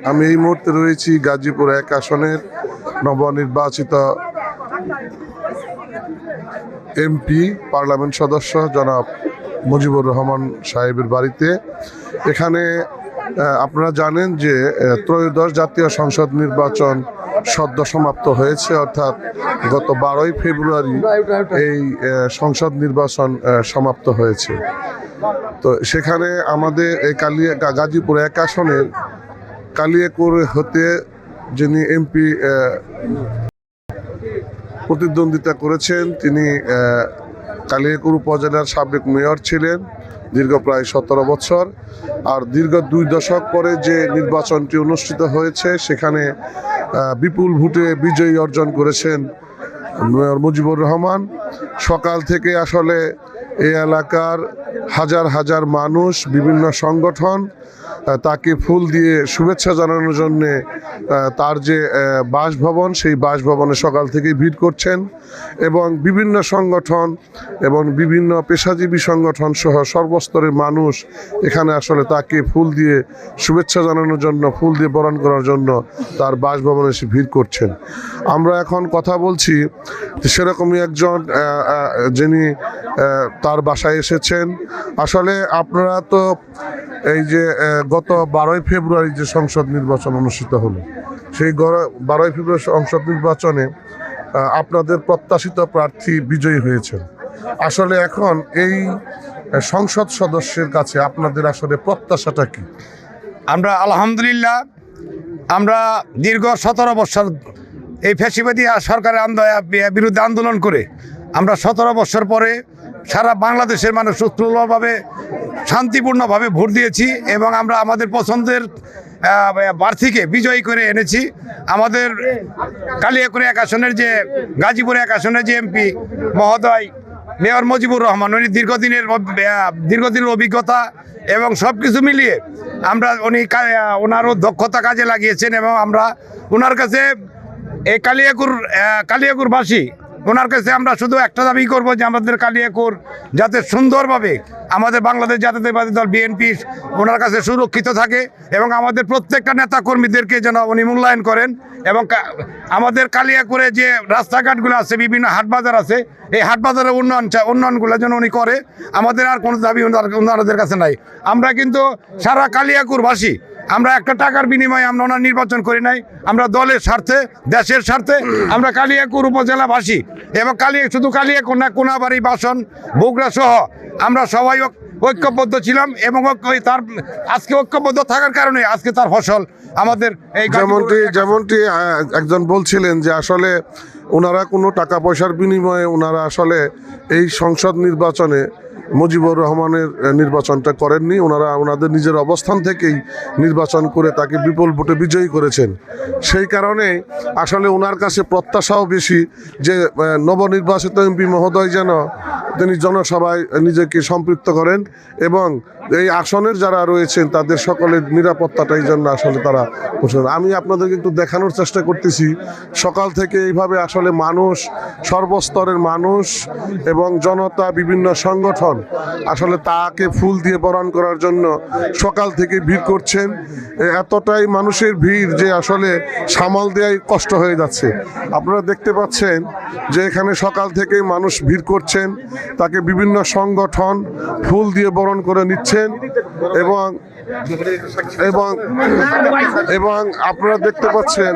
আমি এই মুহূর্তে রয়েছি গাজীপুর ১ আসনের নবনির্বাচিত এমপি পার্লামেন্ট সদস্য জনাব মুজিবুর রহমান সাহেবের বাড়িতে। এখানে আপনারা জানেন যে ত্রয়োদশ জাতীয় সংসদ নির্বাচন সদ্য সমাপ্ত হয়েছে, অর্থাৎ গত 12ই ফেব্রুয়ারি এই সংসদ নির্বাচন সমাপ্ত হয়েছে। তো সেখানে আমাদের এই গাজীপুর ১ আসনের কালিয়াকৈর হতে যিনি এমপি প্রতিদ্বন্দ্বিতা করেছেন তিনি কালিয়াকৈর উপজেলার সাবেক মেয়র ছিলেন দীর্ঘ প্রায় 17 বছর। আর দীর্ঘ 2 দশক পরে যে নির্বাচনটি অনুষ্ঠিত হয়েছে সেখানে বিপুল ভোটে বিজয়ী অর্জন করেছেন মেয়র মুজিবুর রহমান। সকাল থেকে আসলে এই এলাকার হাজার হাজার মানুষ, বিভিন্ন সংগঠন তাকে ফুল দিয়ে শুভেচ্ছা জানানোর জন্যে তার যে বাসভবন সেই বাসভবনে সকাল থেকেই ভিড় করছেন এবং বিভিন্ন সংগঠন এবং বিভিন্ন পেশাজীবী সংগঠন সহ সর্বস্তরের মানুষ এখানে আসলে তাকে ফুল দিয়ে শুভেচ্ছা জানানোর জন্য, ফুল দিয়ে বরণ করার জন্য তার বাসভবনে এসে ভিড় করছেন। আমরা এখন কথা বলছি সেরকমই একজন যিনি তার বাসায় এসেছেন। আসলে আপনারা তো এই যে গত 12ই ফেব্রুয়ারি যে সংসদ নির্বাচন অনুষ্ঠিত হলো, সেই 12ই ফেব্রুয়ারি সংসদ নির্বাচনে আপনাদের প্রত্যাশিত প্রার্থী বিজয়ী হয়েছেন। আসলে এখন এই সংসদ সদস্যের কাছে আপনাদের আসলে প্রত্যাশাটা কি? আমরা আলহামদুলিল্লাহ, আমরা দীর্ঘ 17 বছর এই ফ্যাসিবাদী সরকারের বিরুদ্ধে আন্দোলন করে আমরা 17 বছর পরে সারা বাংলাদেশের মানুষ সুষ্ঠুভাবে শান্তিপূর্ণভাবে ভোট দিয়েছি এবং আমরা আমাদের পছন্দের প্রার্থীকে বিজয়ী করে এনেছি। আমাদের কালিয়াকৈর ১ আসনের যে গাজীপুর ১ আসনের যে এমপি মহোদয় মেয়র মুজিবুর রহমান, উনি দীর্ঘদিনের অভিজ্ঞতা এবং সব কিছু মিলিয়ে উনি ওনারও দক্ষতা কাজে লাগিয়েছেন এবং আমরা ওনার কাছে এই কালিয়াকৈরবাসী ওনার কাছে আমরা শুধু একটা দাবি করব যে আমাদের কালিয়াকৈর যাতে সুন্দরভাবে আমাদের বাংলাদেশ জাতীয়তাবাদী দল বিএনপি ওনার কাছে সুরক্ষিত থাকে এবং আমাদের প্রত্যেকটা নেতা কর্মীদেরকে যেন উনি মূল্যায়ন করেন এবং আমাদের কালিয়াকৈরে যে রাস্তাঘাটগুলো আছে, বিভিন্ন হাটবাজার আছে, এই হাটবাজারের উন্নয়নগুলো যেন উনি করে। আমাদের আর কোনো দাবি ওনাদের কাছে নাই। আমরা কিন্তু সারা কালিয়াকৈরবাসী আমরা একটা টাকার বিনিময়ে আমরা ওনার নির্বাচন করি নাই। আমরা দলের স্বার্থে, দেশের স্বার্থে আমরা কালিয়াকৈর উপজেলাবাসী এবং শুধু কালিয়াকৈর না, কোনাবাড়ি, বাসন, বগুড়া সহ আমরা সবাই ঐক্যবদ্ধ ছিলাম এবং তার আজকে ঐক্যবদ্ধ থাকার কারণে আজকে তার ফসল আমাদের এই যেমনটি একজন বলছিলেন যে আসলে ওনারা কোনো টাকা পয়সার বিনিময়ে ওনারা আসলে এই সংসদ নির্বাচনে মুজিবুর রহমানের নির্বাচনটা করেননি। ওনাদের নিজের অবস্থান থেকেই নির্বাচন করে তাকে বিপুল ভোটে বিজয়ী করেছেন। সেই কারণে আসলে ওনার কাছে প্রত্যাশাও বেশি যে নবনির্বাচিত এমপি মহোদয় যেন তিনি জনসভায় নিজেকে সম্পৃক্ত করেন এবং এই আসনের যারা রয়েছেন তাদের সকলের নিরাপত্তাটাই জন্য আসলে তারা বুঝলেন। আমি আপনাদেরকে একটু দেখানোর চেষ্টা করতেছি সকাল থেকে এইভাবে আসলে মানুষ, সর্বস্তরের মানুষ এবং জনতা, বিভিন্ন সংগঠন আসলে তাকে ফুল দিয়ে বরণ করার জন্য সকাল থেকে ভিড় করছেন। এতটাই মানুষের ভিড় যে আসলে সামাল দেওয়াই কষ্ট হয়ে যাচ্ছে। আপনারা দেখতে পাচ্ছেন যে এখানে সকাল থেকেই মানুষ ভিড় করছেন, তাকে বিভিন্ন সংগঠন ফুল দিয়ে বরণ করে নিচ্ছেন এবং এবং এবং আপনারা দেখতে পাচ্ছেন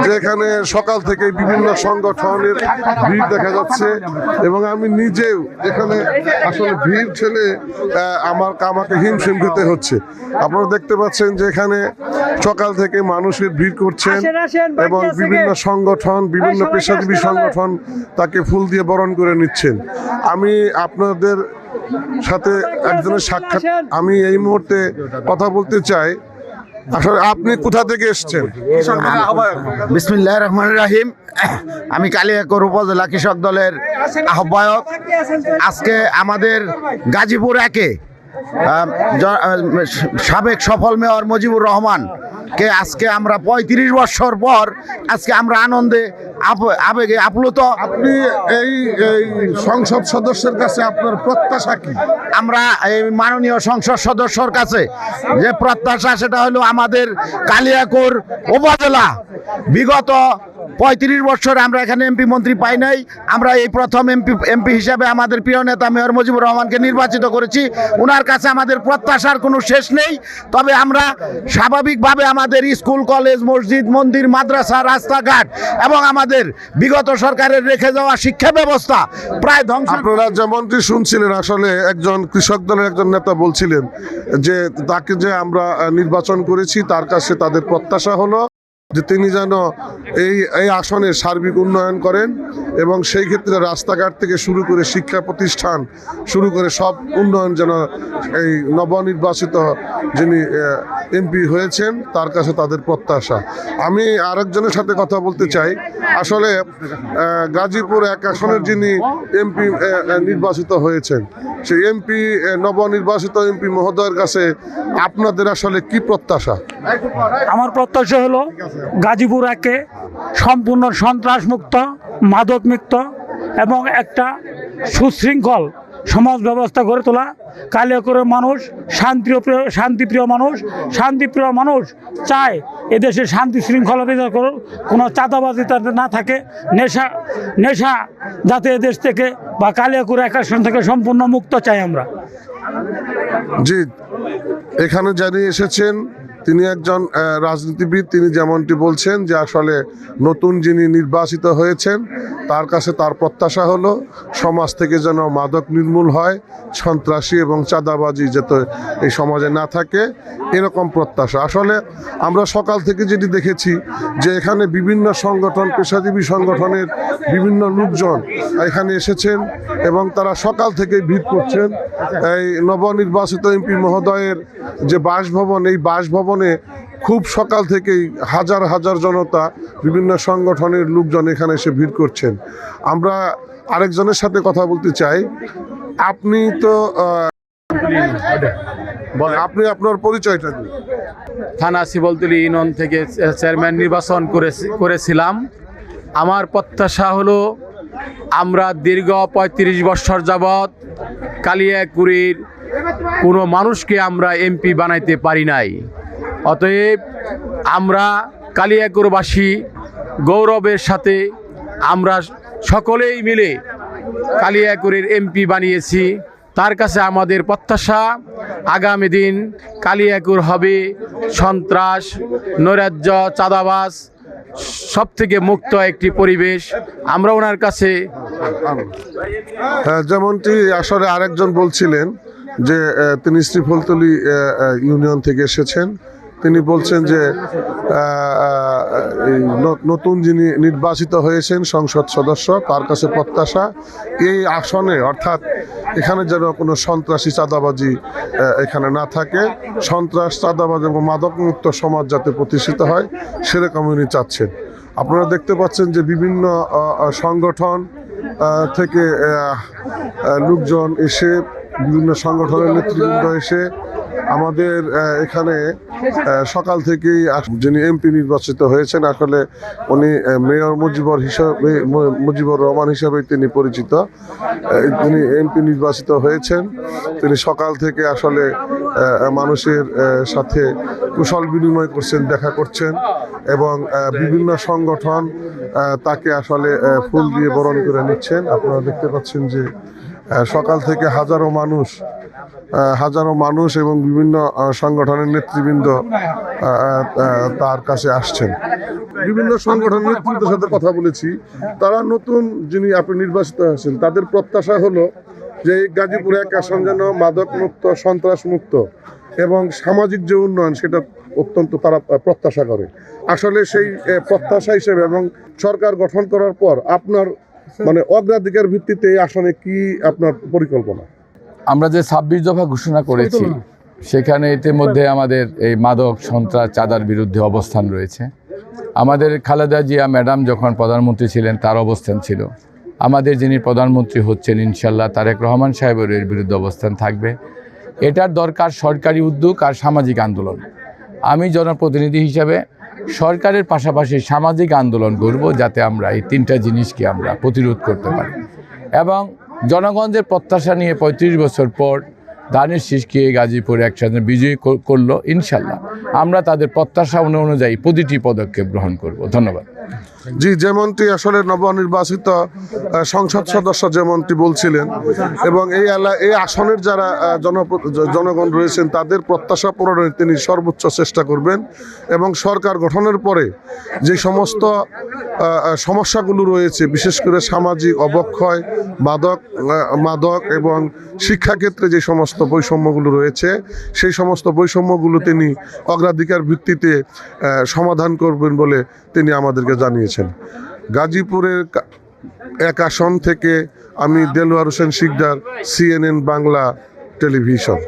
যে এখানে সকাল থেকে বিভিন্ন সংগঠনের ভিড় দেখা যাচ্ছে এবং আমি নিজেও এখানে আসলে ভিড় ঠেলে আমাকে হিমশিম খেতে হচ্ছে। আপনারা দেখতে পাচ্ছেন যে এখানে সকাল থেকে মানুষের ভিড় করছেন এবং বিভিন্ন সংগঠন, বিভিন্ন পেশাজীবী সংগঠন তাকে ফুল দিয়ে বরণ করে নিচ্ছেন। আমি আপনাদের সাথে একজনের সাক্ষাৎ আমি এই মুহূর্তে কথা বলতে চাই। আসলে আপনি কোথা থেকে এসেছেন? বিসমিল্লাহির রহমানির রহিম। আমি কালিয়াকৈর উপজেলা কৃষক দলের আহ্বায়ক। আজকে আমাদের গাজীপুর ১-এ সাবেক সফল মেয়র মুজিবুর রহমান কে আজকে আমরা 35 বছর পর আজকে আমরা আনন্দে আবেগে আপ্লুত। আপনি এই এই সংসদ সদস্যের কাছে আপনার প্রত্যাশা কি? আমরা এই মাননীয় সংসদ সদস্যর কাছে যে প্রত্যাশা সেটা হলো আমাদের কালিয়াকৈর উপজেলা বিগত 35 বছর আমরা এখানে এমপি মন্ত্রী পাই নাই। আমরা এই প্রথম এমপি হিসাবে আমাদের প্রিয় নেতা মেয়র মুজিবুর রহমানকে নির্বাচিত করেছি। ওনার কাছে আমাদের প্রত্যাশার কোনো শেষ নেই। তবে আমরা স্বাভাবিকভাবে আমাদের স্কুল কলেজ মসজিদ মন্দির মাদ্রাসা রাস্তাঘাট এবং আমাদের বিগত সরকারের রেখে যাওয়া শিক্ষা ব্যবস্থা প্রায় ধ্বংস। আপনারা যেমনটি শুনছিলেন, আসলে একজন কৃষক দলের একজন নেতা বলছিলেন যে তাকে যে আমরা নির্বাচন করেছি তার কাছে তাদের প্রত্যাশা হলো যে তিনি যেন এই আসনের সার্বিক উন্নয়ন করেন এবং সেই ক্ষেত্রে রাস্তাঘাট থেকে শুরু করে শিক্ষা প্রতিষ্ঠান শুরু করে সব উন্নয়ন যেন এই নবনির্বাচিত যিনি এমপি হয়েছেন তার কাছে তাদের প্রত্যাশা। আমি আরেকজনের সাথে কথা বলতে চাই। আসলে গাজীপুর 1 আসনের যিনি এমপি নির্বাচিত হয়েছেন সেই এমপি নবনির্বাচিত এমপি মহোদয়ের কাছে আপনাদের আসলে কি প্রত্যাশা? আমার প্রত্যাশা হলো গাজীপুর 1-এ সম্পূর্ণ সন্ত্রাসমুক্ত মাদকমুক্ত এবং একটা সুশৃঙ্খল সমাজ ব্যবস্থা গড়ে তোলা। কালিয়াকৈরের মানুষ শান্তিপ্রিয় মানুষ চায় এদেশে শান্তি শৃঙ্খলা বিধান করুক, কোনো চাঁদাবাজি তাতে না থাকে, নেশা যাতে এদেশ থেকে বা কালিয়াকৈর 1 আসন থেকে সম্পূর্ণ মুক্ত চাই আমরা। জি, এখানে জানিয়ে এসেছেন তিনি একজন রাজনীতিবিদ। তিনি যেমনটি বলছেন যে আসলে নতুন যিনি নির্বাচিত হয়েছেন তার কাছে তার প্রত্যাশা হলো সমাজ থেকে যেন মাদক নির্মূল হয়, সন্ত্রাসী এবং চাঁদাবাজি যাতে এই সমাজে না থাকে, এরকম প্রত্যাশা। আসলে আমরা সকাল থেকে যেটি দেখেছি যে এখানে বিভিন্ন সংগঠন, পেশাজীবী সংগঠনের বিভিন্ন লোকজন এখানে এসেছেন এবং তারা সকাল থেকে ভিড় করছেন এই নবনির্বাচিত এমপি মহোদয়ের যে বাসভবন, এই বাসভবনে খুব সকাল থেকেই হাজার হাজার জনতা, বিভিন্ন সংগঠনের লোকজন এখানে এসে ভিড় করছেন। আমরা আরেকজনের সাথে কথা বলতে চাই। আপনি তো আপনি আপনার পরিচয়টা দিন। থানা শিবলতলী ইউনিয়ন থেকে চেয়ারম্যান নির্বাচন করেছিলাম। আমার প্রত্যাশা হলো আমরা দীর্ঘ 35 বছর যাবৎ কালিয়াকৈরের কোনো মানুষকে আমরা এমপি বানাইতে পারি নাই। অতএব আমরা কালিয়াকৈরবাসী গৌরবের সাথে আমরা সকলেই মিলে কালিয়াকৈরের এমপি বানিয়েছি। তার কাছে আমাদের প্রত্যাশা আগামী দিন কালিয়াকৈর হবে সন্ত্রাস, নৈরাজ্য, চাঁদাবাজ সব থেকে মুক্ত একটি পরিবেশ। আমরা ওনার কাছে যেমনটি আসলে আরেকজন বলছিলেন যে তিনি শ্রীফলতলী ইউনিয়ন থেকে এসেছেন। তিনি বলছেন যে নতুন যিনি নির্বাচিত হয়েছেন সংসদ সদস্য তার কাছে প্রত্যাশা এই আসনে, অর্থাৎ এখানে যেন কোনো সন্ত্রাসী চাঁদাবাজি এখানে না থাকে, সন্ত্রাস চাঁদাবাজি এবং মাদকমুক্ত সমাজ যাতে প্রতিষ্ঠিত হয় সেরকম উনি চাচ্ছেন। আপনারা দেখতে পাচ্ছেন যে বিভিন্ন সংগঠন থেকে লোকজন এসে, বিভিন্ন সংগঠনের নেতৃবৃন্দ এসে আমাদের এখানে সকাল থেকেই যিনি এমপি নির্বাচিত হয়েছেন, আসলে উনি মেয়র মুজিবুর রহমান হিসাবে তিনি পরিচিত। তিনি এমপি নির্বাচিত হয়েছেন। তিনি সকাল থেকে আসলে মানুষের সাথে কুশল বিনিময় করছেন, দেখা করছেন এবং বিভিন্ন সংগঠন তাকে আসলে ফুল দিয়ে বরণ করে নিচ্ছেন। আপনারা দেখতে পাচ্ছেন যে সকাল থেকে হাজারো মানুষ এবং বিভিন্ন সংগঠনের নেতৃবৃন্দ তার কাছে আসছেন। বিভিন্ন সংগঠনের নেতৃত্বের সাথে কথা বলেছি, তারা নতুন যিনি আপনি নির্বাচিত হয়েছেন তাদের প্রত্যাশা হলো যে গাজীপুর 1 আসন যেন মাদক মুক্ত, সন্ত্রাস মুক্ত এবং সামাজিক যে উন্নয়ন সেটা অত্যন্ত তারা প্রত্যাশা করে। আসলে সেই প্রত্যাশা হিসেবে এবং সরকার গঠন করার পর আপনার মানে অগ্রাধিকার ভিত্তিতে এই আসনে কি আপনার পরিকল্পনা? আমরা যে 26 দফা ঘোষণা করেছি সেখানে ইতিমধ্যে আমাদের এই মাদক, সন্ত্রাস, চাঁদার বিরুদ্ধে অবস্থান রয়েছে। আমাদের খালেদা জিয়া ম্যাডাম যখন প্রধানমন্ত্রী ছিলেন তার অবস্থান ছিল। আমাদের যিনি প্রধানমন্ত্রী হচ্ছেন ইনশাল্লাহ তারেক রহমান সাহেবের এর বিরুদ্ধে অবস্থান থাকবে। এটার দরকার সরকারি উদ্যোগ আর সামাজিক আন্দোলন। আমি জনপ্রতিনিধি হিসাবে সরকারের পাশাপাশি সামাজিক আন্দোলন করব, যাতে আমরা এই তিনটা জিনিসকে আমরা প্রতিরোধ করতে পারি। এবং জনগণের প্রত্যাশা নিয়ে ৩৫ বছর পর ধানের শীষকে গাজীপুরে একসাথে বিজয়ী করলো, ইনশাল্লাহ আমরা তাদের প্রত্যাশা অনুযায়ী প্রতিটি পদক্ষেপ গ্রহণ করব। ধন্যবাদ। জি, যেমনটি আসলে নবনির্বাচিত সংসদ সদস্য যেমনটি বলছিলেন, এবং এই আসনের যারা জনগণ রয়েছেন তাদের প্রত্যাশা পূরণে তিনি সর্বোচ্চ চেষ্টা করবেন, এবং সরকার গঠনের পরে যে সমস্ত সমস্যাগুলো রয়েছে, বিশেষ করে সামাজিক অবক্ষয়, মাদক এবং শিক্ষাক্ষেত্রে যে সমস্ত বৈষম্যগুলো রয়েছে, সেই সমস্ত বৈষম্যগুলো তিনি অগ্রাধিকার ভিত্তিতে সমাধান করবেন বলে তিনি আমাদেরকে জানিয়েছেন। গাজীপুরের এক আসন থেকে আমি দেলোয়ার হোসেন শিকদার, CNN বাংলা টেলিভিশন।